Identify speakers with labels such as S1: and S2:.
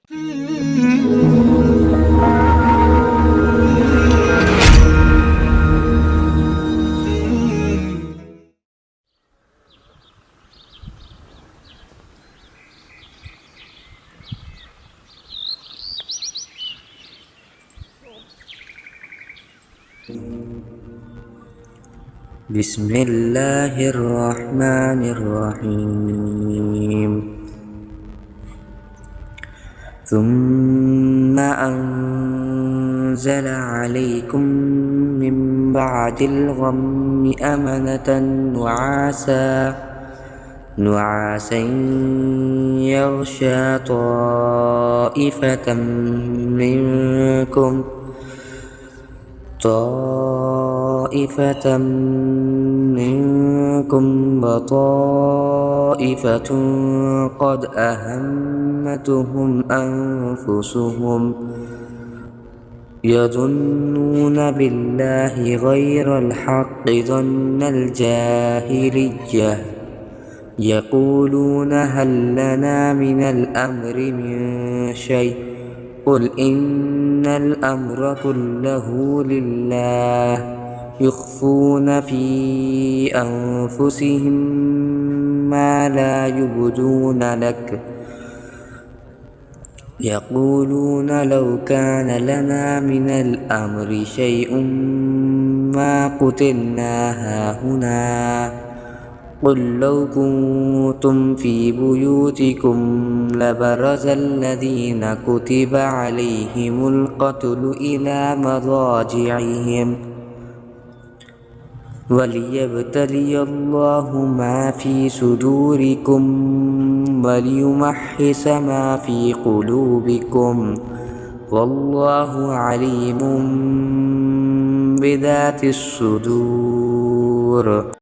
S1: بسم الله الرحمن الرحيم ثم أنزل عليكم من بعد الغم أمنة نعاسا يغشى طائفة منكم وطائفة قد أهمتهم أنفسهم يظنون بالله غير الحق ظن الجاهلية يقولون هل لنا من الأمر من شيء قل إن الأمر كله لله يخفون في أنفسهم ما لا يبدون لك يقولون لو كان لنا من الأمر شيء ما قتلنا هاهنا قل لو كنتم في بيوتكم لبرز الذين كتب عليهم القتل إلى مضاجعهم وليبتلي الله ما في صدوركم وليمحص ما في قلوبكم والله عليم بذات الصدور.